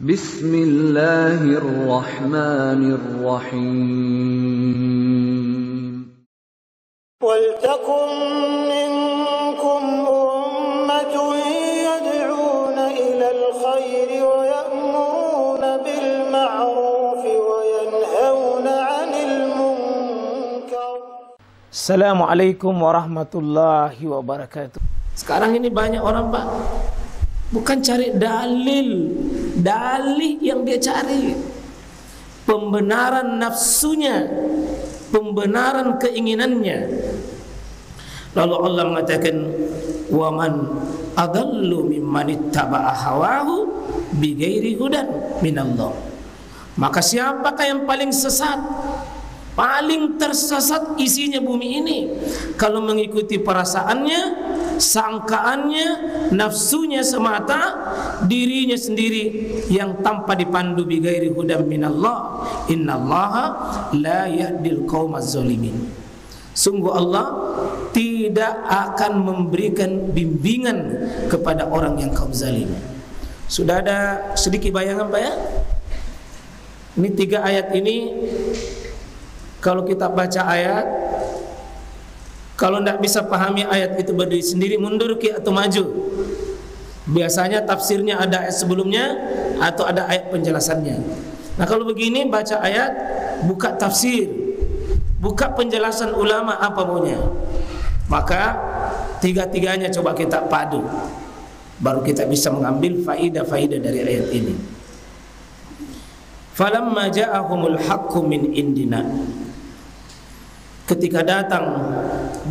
Bismillahirrahmanirrahim. Waltakum minkum ummatun yad'una ilal khairi wa ya'muruna bil ma'rufi wa yanhauna 'anil munkar. Assalamualaikum warahmatullahi wabarakatuh. Sekarang ini banyak orang, Pak, bukan cari dalil yang dia cari, pembenaran nafsunya, pembenaran keinginannya. Lalu Allah mengatakan, wa man adallu mimman ittaba'a hawahu bighairi hudan minallah. Maka siapakah yang paling sesat, paling tersesat isinya bumi ini, kalau mengikuti perasaannya, sangkaannya, nafsunya semata, dirinya sendiri yang tanpa dipandu bighairi hudan minallah. Innallaha la yahdil qaumaz zalimin. Sungguh Allah tidak akan memberikan bimbingan kepada orang yang kaum zalim. Sudah ada sedikit bayangan, Pak, ya? Ini 3 ayat ini, kalau kita baca ayat, kalau tidak bisa pahami ayat itu berdiri sendiri, mundur ke atau maju. Biasanya tafsirnya ada ayat sebelumnya atau ada ayat penjelasannya. Nah, kalau begini baca ayat, buka tafsir, buka penjelasan ulama apa maunya. Maka tiga-tiganya coba kita padu, baru kita bisa mengambil faidah-faidah dari ayat ini. Falamma ja'ahumul haqqu min indina. Ketika datang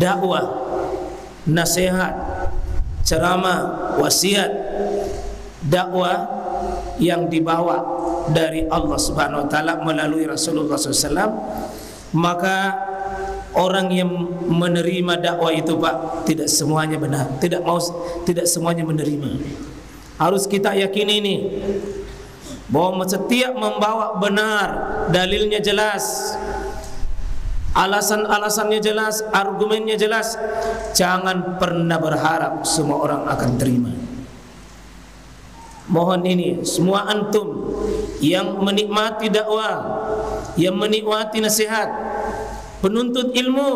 dakwah, nasihat, ceramah, wasiat, dakwah yang dibawa dari Allah Subhanahu wa taala melalui Rasulullah SAW, maka orang yang menerima dakwah itu, Pak, tidak semuanya benar, tidak semuanya menerima. Harus kita yakini ini, bahwa setiap membawa benar, dalilnya jelas, alasan-alasannya jelas, argumennya jelas, jangan pernah berharap semua orang akan terima. Mohon ini semua antum yang menikmati dakwah, yang menikmati nasihat, penuntut ilmu,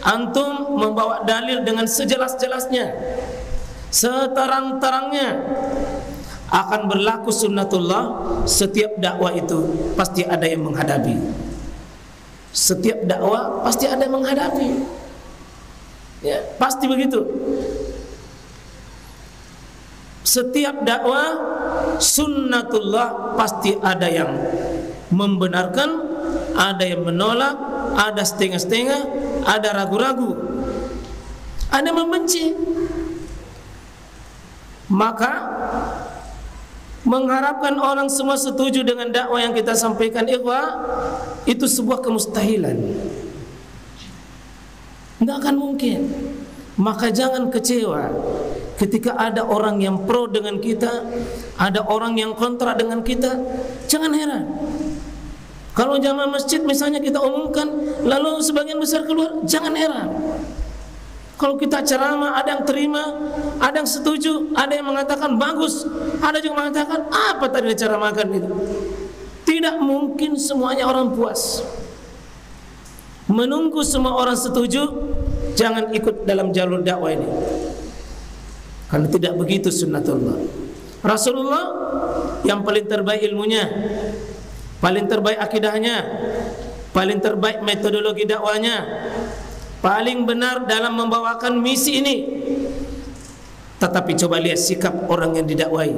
antum membawa dalil dengan sejelas-jelasnya, seterang-terangnya. Akan berlaku sunnatullah, setiap dakwah itu pasti ada yang menghadapi. Setiap dakwah pasti ada yang menghadapi, ya, pasti begitu. Setiap dakwah sunnatullah pasti ada yang membenarkan, ada yang menolak, ada setengah-setengah, ada ragu-ragu, ada yang membenci. Maka mengharapkan orang semua setuju dengan dakwah yang kita sampaikan, ikhwah, itu sebuah kemustahilan. Tidak akan mungkin. Maka jangan kecewa ketika ada orang yang pro dengan kita, ada orang yang kontra dengan kita. Jangan heran. Kalau jamaah masjid misalnya kita umumkan, lalu sebagian besar keluar, jangan heran. Kalau kita ceramah, ada yang terima, ada yang setuju, ada yang mengatakan bagus, ada juga mengatakan apa tadi diceramahkan itu. Tidak mungkin semuanya orang puas. Menunggu semua orang setuju, jangan ikut dalam jalur dakwah ini, karena tidak begitu sunnatullah. Rasulullah yang paling terbaik ilmunya, paling terbaik akidahnya, paling terbaik metodologi dakwahnya, paling benar dalam membawakan misi ini. Tetapi coba lihat sikap orang yang didakwahi.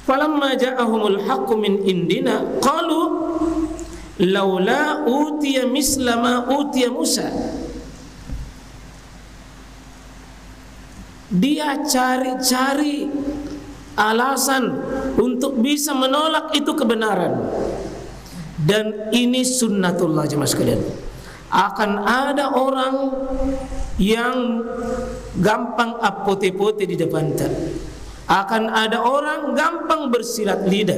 Falamma ja'ahumul haqqu min indina qalu laula utiya misla ma utiya Musa. Dia cari-cari alasan untuk bisa menolak itu kebenaran. Dan ini sunnatullah jemaah sekalian. Akan ada orang yang gampang apote-pote di depan kita. Akan ada orang gampang bersilat lidah.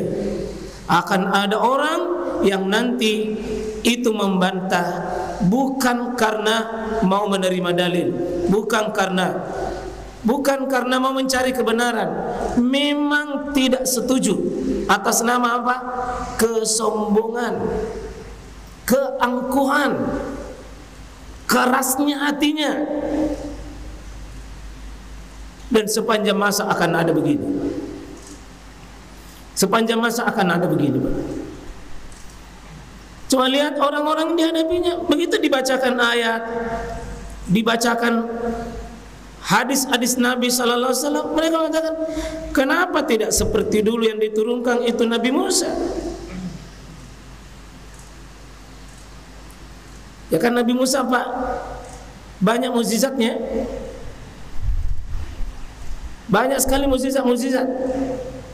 Akan ada orang yang nanti itu membantah bukan karena mau menerima dalil, bukan karena bukan karena mau mencari kebenaran, memang tidak setuju atas nama apa? Kesombongan, keangkuhan, kerasnya hatinya. Dan sepanjang masa akan ada begini. Sepanjang masa akan ada begini, Pak. Coba lihat orang-orang dihadapinya, begitu dibacakan ayat, dibacakan hadis-hadis Nabi sallallahu alaihi wasallam, mereka mengatakan, kenapa tidak seperti dulu yang diturunkan itu Nabi Musa? Ya kan Nabi Musa, Pak, banyak mukjizatnya. Banyak sekali mukjizat-mukjizat.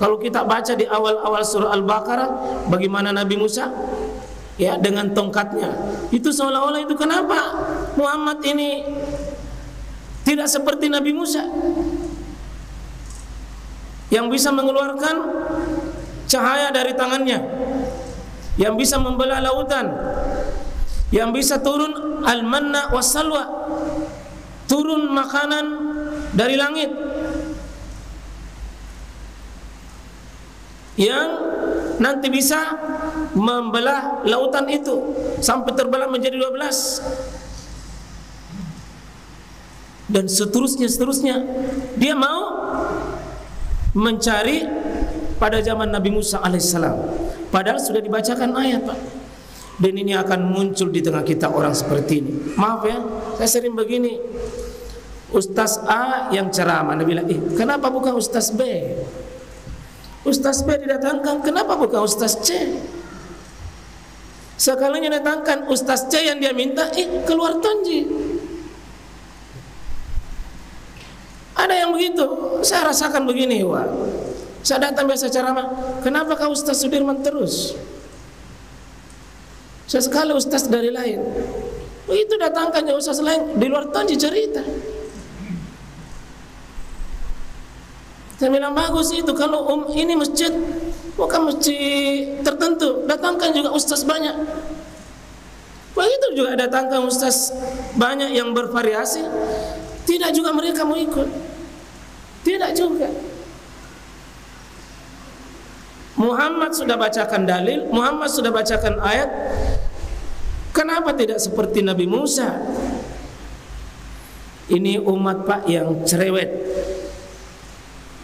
Kalau kita baca di awal-awal surah Al-Baqarah, bagaimana Nabi Musa ya dengan tongkatnya, itu seolah-olah itu kenapa Muhammad ini tidak seperti Nabi Musa yang bisa mengeluarkan cahaya dari tangannya, yang bisa membelah lautan, yang bisa turun al-manna was-salwa, turun makanan dari langit, yang nanti bisa membelah lautan itu sampai terbelah menjadi 12, dan seterusnya. Dia mau mencari pada zaman Nabi Musa alaihissalam, padahal sudah dibacakan ayat, Pak. Dan ini akan muncul di tengah kita orang seperti ini. Maaf ya, saya sering begini, Ustaz A yang ceramah, Nabi bilang, kenapa bukan Ustaz B? Ustaz B didatangkan, kenapa bukan Ustaz C? Sekalinya datangkan Ustaz C yang dia minta, keluar tonji. Ada yang begitu, saya rasakan begini, wah. Saya datang biasa ceramah, kenapa kau Ustaz Sudirman terus? Sesekali Ustaz dari lain. Begitu datangkan ya Ustaz lain, di luar tonji cerita. Saya bilang bagus itu, kalau ini masjid bukan masjid tertentu, datangkan juga ustaz banyak. Begitu juga datangkan ustaz banyak yang bervariasi, tidak juga mereka mau ikut. Tidak juga. Muhammad sudah bacakan dalil, Muhammad sudah bacakan ayat. Kenapa tidak seperti Nabi Musa? Ini umat, Pak, yang cerewet.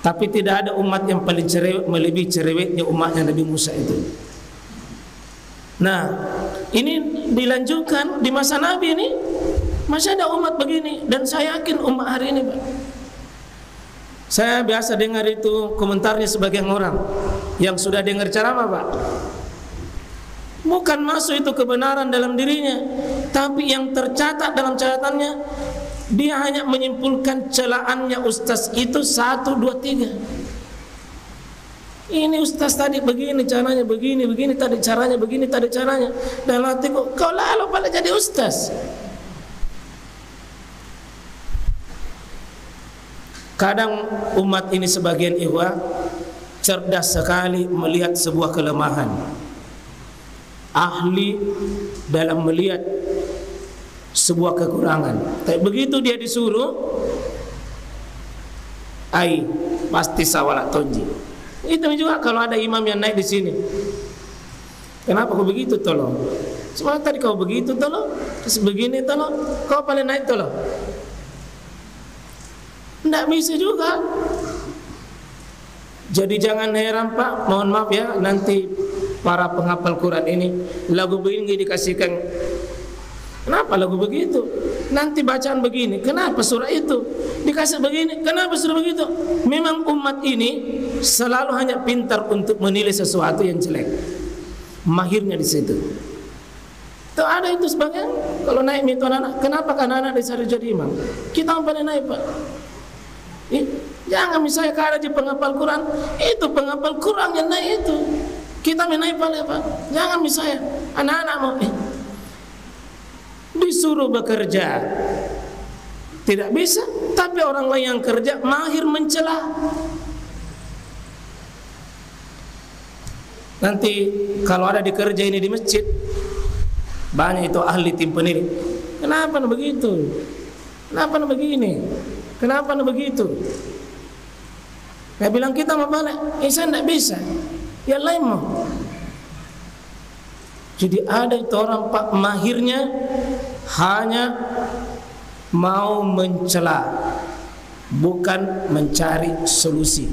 Tapi tidak ada umat yang paling cerewet, melebihi cerewetnya umatnya Nabi Musa itu. Nah, ini dilanjutkan di masa Nabi ini, masih ada umat begini, dan saya yakin umat hari ini, Pak. Saya biasa dengar itu komentarnya sebagian orang yang sudah dengar ceramah, Pak. Bukan masuk itu kebenaran dalam dirinya, tapi yang tercatat dalam catatannya, dia hanya menyimpulkan celaannya ustaz itu 1, 2, 3. Ini ustaz tadi begini caranya, begini tadi caranya, begini tadi caranya. Dan hatiku, kau lalu pada jadi ustaz. Kadang umat ini sebagian ikhwah cerdas sekali melihat sebuah kelemahan, ahli dalam melihat sebuah kekurangan. Tapi begitu dia disuruh, pasti sawala tonji. Itu juga kalau ada imam yang naik di sini. Kenapa kau begitu tolong? Sebenarnya tadi kau begitu tolong, terus begini tolong, kau paling naik tolong. Tidak bisa juga. Jadi jangan heran, Pak, mohon maaf ya, nanti para penghafal Quran ini lagu begini dikasihkan. Kenapa lagu begitu? Nanti bacaan begini, kenapa surah itu dikasih begini, kenapa surah begitu? Memang umat ini selalu hanya pintar untuk menilai sesuatu yang jelek. Mahirnya di situ. Tuh ada itu sebagian kalau naik itu anak, kenapa kan anak disuruh jadi imam? Kita pada naik, Pak. Jangan misalnya kalau di penghafal Quran, itu penghafal Quran yang naik itu. Kita menaik Pak. Jangan misalnya anak-anak mau disuruh bekerja, tidak bisa, tapi orang lain yang kerja mahir mencela. Nanti kalau ada dikerja ini di masjid, banyak itu ahli tim penilai. Kenapa begitu? Kenapa begini? Kenapa begitu? Dia bilang kita mau balik, saya tidak bisa. Ya lain mau. Jadi ada itu orang pak mahirnya hanya mau mencela, bukan mencari solusi.